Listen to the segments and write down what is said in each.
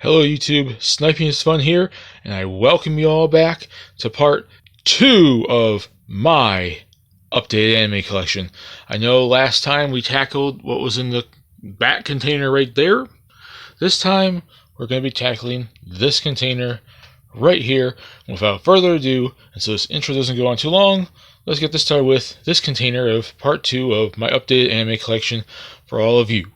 Hello YouTube, Sniping is Fun here, and I welcome you all back to part 2 of my updated anime collection. I know last time we tackled what was in the back container right there. This time, we're going to be tackling this container right here. Without further ado, and so this intro doesn't go on too long, let's get this started with this container of part 2 of my updated anime collection for all of you.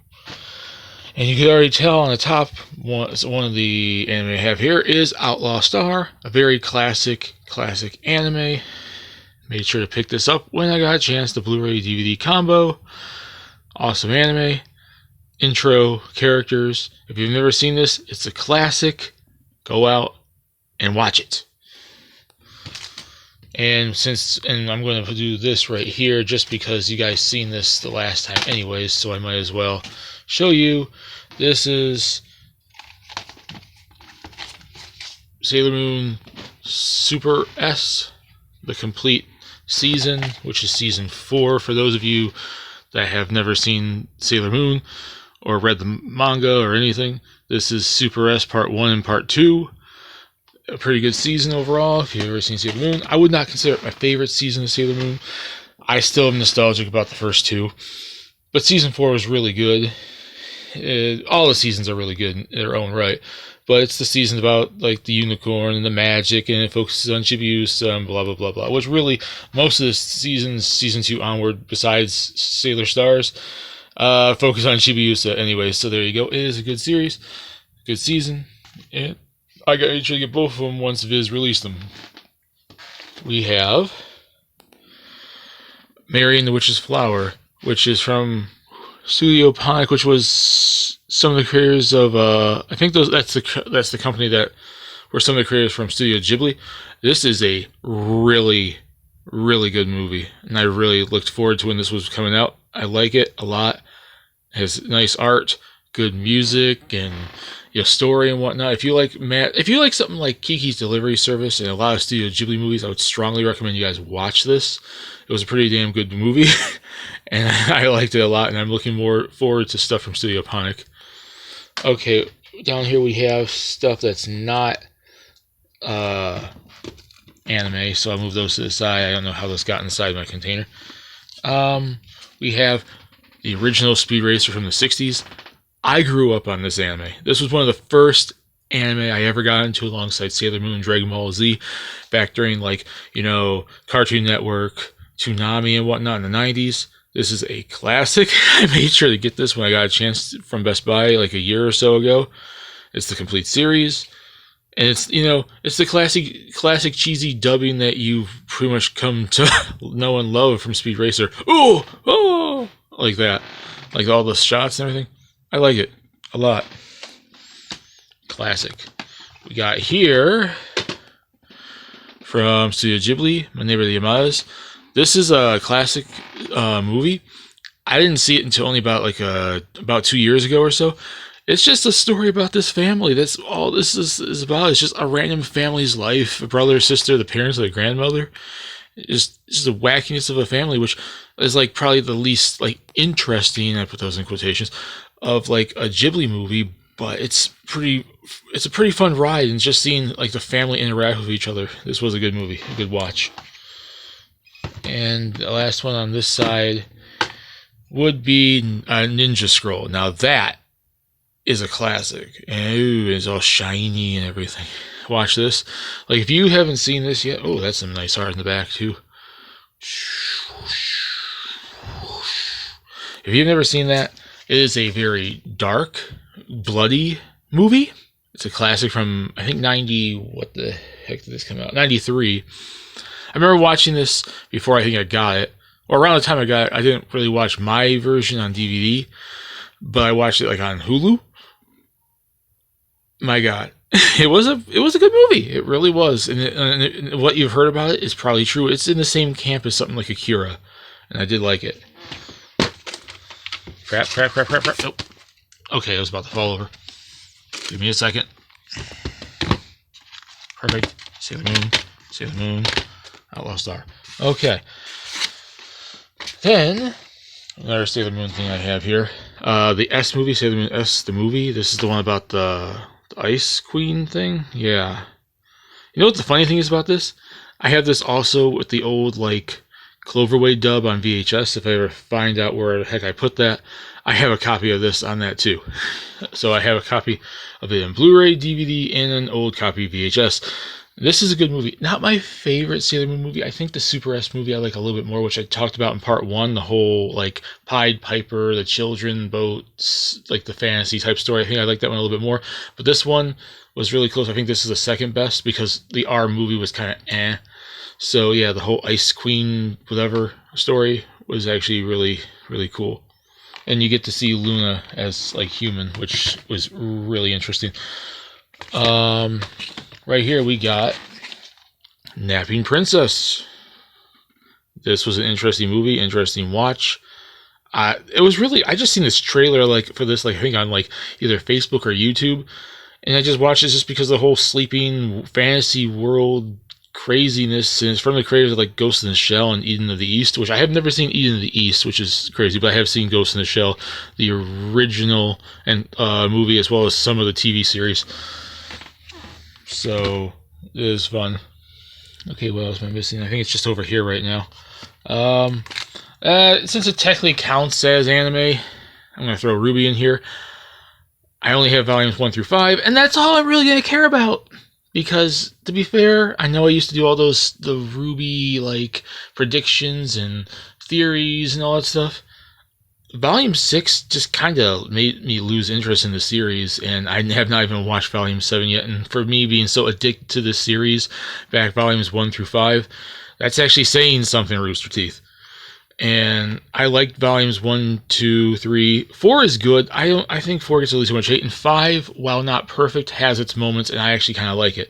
And you can already tell on the top, one of the anime I have here is Outlaw Star, a very classic anime. Made sure to pick this up when I got a chance, the Blu-ray DVD combo. Awesome anime. Intro, characters. If you've never seen this, it's a classic. Go out and watch it. And I'm going to do this right here just because you guys seen this the last time anyways, so I might as well show you. This is Sailor Moon Super S, the complete season, which is season 4 for those of you that have never seen Sailor Moon or read the manga or anything. This is Super S part 1 and part 2. A pretty good season overall if you've ever seen Sailor Moon. I would not consider it my favorite season of Sailor Moon. I still am nostalgic about the first 2. But season 4 was really good. All the seasons are really good in their own right. But it's the season about like the unicorn and the magic, and it focuses on Chibiusa and blah blah blah blah. Which really, most of the seasons, season 2 onward, besides Sailor Stars, focus on Chibiusa anyway. So there you go. It is a good series, good season. And I got to get both of them once Viz released them. We have Mary and the Witch's Flower, which is from Studio Ponic, which was some of the creators of I think that's the company that were some of the creators from Studio Ghibli. This is a really good movie, and I really looked forward to when this was coming out. I like it a lot. It has nice art, good music, and story and whatnot. If you like something like Kiki's Delivery Service and a lot of Studio Ghibli movies, I would strongly recommend you guys watch this. It was a pretty damn good movie, and I liked it a lot, and I'm looking more forward to stuff from Studio Ponic. Okay, down here we have stuff that's not anime, so I'll move those to the side. I don't know how this got inside my container. We have the original Speed Racer from the 60s. I grew up on this anime. This was one of the first anime I ever got into alongside Sailor Moon and Dragon Ball Z back during Cartoon Network, Toonami and whatnot in the 90s. This is a classic. I made sure to get this when I got a chance from Best Buy like a year or so ago. It's the complete series. And it's the classic cheesy dubbing that you've pretty much come to know and love from Speed Racer. Ooh, oh, like that. Like all the shots and everything. I like it a lot. Classic. We got here from Studio Ghibli, My Neighbor the Amaz. This is a classic movie. I didn't see it until only about 2 years ago or so. It's just a story about this family. That's all this is about. It's just a random family's life. A brother, sister, the parents, the grandmother. It's just the wackiness of a family, which is probably the least interesting, I put those in quotations, of a Ghibli movie, but it's a pretty fun ride, and just seeing the family interact with each other. This was a good movie, a good watch. And the last one on this side would be a Ninja Scroll. Now that is a classic, and it's all shiny and everything. Watch this. If you haven't seen this yet, that's some nice art in the back too. If you've never seen that, it is a very dark, bloody movie. It's a classic from, I think, 90... What the heck did this come out? 93. I remember watching this before I think I got it. Or around the time I got it. I didn't really watch my version on DVD. But I watched it on Hulu. My God. It was a good movie. It really was. And what you've heard about it is probably true. It's in the same camp as something like Akira. And I did like it. Crap. Nope. Okay, I was about to fall over. Give me a second. Perfect. Sailor Moon. Outlaw Star. Okay. Then, another Sailor Moon thing I have here. The S movie, Sailor Moon S, the movie. This is the one about the The Ice Queen thing? Yeah. You know what the funny thing is about this? I have this also with the old, like, Cloverway dub on VHS. If I ever find out where the heck I put that, I have a copy of this on that too. So I have a copy of it in Blu-ray, DVD, and an old copy of VHS. This is a good movie. Not my favorite Sailor Moon movie. I think the Super S movie I like a little bit more, which I talked about in part 1. The whole, like, Pied Piper, the children boats, like the fantasy type story. I think I like that one a little bit more. But this one was really close. I think this is the second best because the R movie was kind of eh. So yeah, the whole Ice Queen whatever story was actually really, really cool. And you get to see Luna as, like, human, which was really interesting. Right here we got Napping Princess. This was an interesting movie, interesting watch. It was really, I just seen this trailer, like, for this, like, I think on, like, either Facebook or YouTube, and I just watched it just because of the whole sleeping fantasy world craziness, and it's from the creators of, like, Ghost in the Shell and Eden of the East, which I have never seen Eden of the East, which is crazy, but I have seen Ghost in the Shell, the original and movie, as well as some of the TV series. So it is fun. Okay, what else am I missing? I think it's just over here right now. Since it technically counts as anime, I'm going to throw Ruby in here. I only have volumes 1 through 5, and that's all I'm really going to care about. Because, to be fair, I know I used to do all the Ruby, like, predictions and theories and all that stuff. Volume 6 just kind of made me lose interest in the series, and I have not even watched Volume 7 yet. And for me being so addicted to this series, back Volumes 1 through 5, that's actually saying something, Rooster Teeth. And I liked Volumes 1, 2, 3. 4 is good. I think 4 gets a little too much hate, and 5, while not perfect, has its moments, and I actually kind of like it.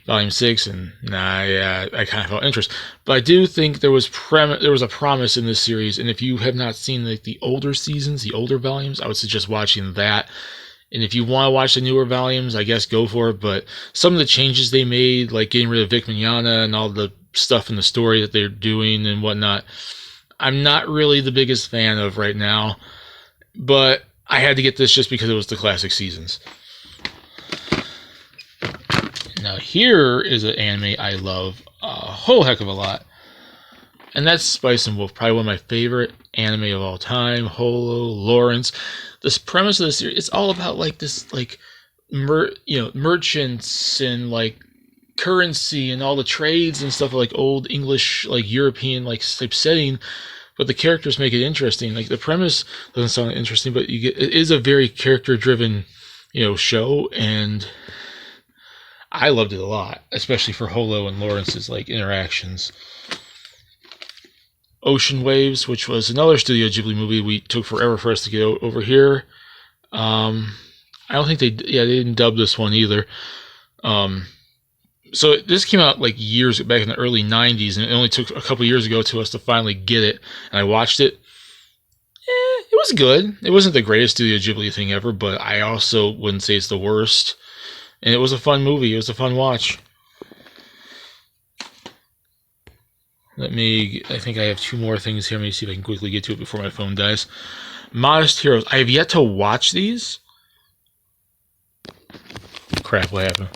Volume 6, and I kind of felt interest. But I do think there was a promise in this series, and if you have not seen, like, the older seasons, the older volumes, I would suggest watching that. And if you want to watch the newer volumes, I guess go for it. But some of the changes they made, like getting rid of Vic Mignogna and all the stuff in the story that they're doing and whatnot, I'm not really the biggest fan of right now. But I had to get this just because it was the classic seasons. Now here is an anime I love a whole heck of a lot. And that's Spicen Wolf, probably one of my favorite anime of all time. Holo, Lawrence. This premise of the series, it's all about, like, this, like, merchants and, like, currency and all the trades and stuff, like old English, like, European, like, type setting. But the characters make it interesting. Like, the premise doesn't sound interesting, but it is a very character-driven, show, and I loved it a lot, especially for Holo and Lawrence's, like, interactions. Ocean Waves, which was another Studio Ghibli movie we took forever for us to get over here. I don't think they didn't dub this one either. So this came out, like, years back in the early 90s, and it only took a couple years ago to us to finally get it, and I watched it. It was good. It wasn't the greatest Studio Ghibli thing ever, but I also wouldn't say it's the worst. And it was a fun movie. It was a fun watch. I think I have 2 more things here. Let me see if I can quickly get to it before my phone dies. Modest Heroes. I have yet to watch these. Crap, what happened?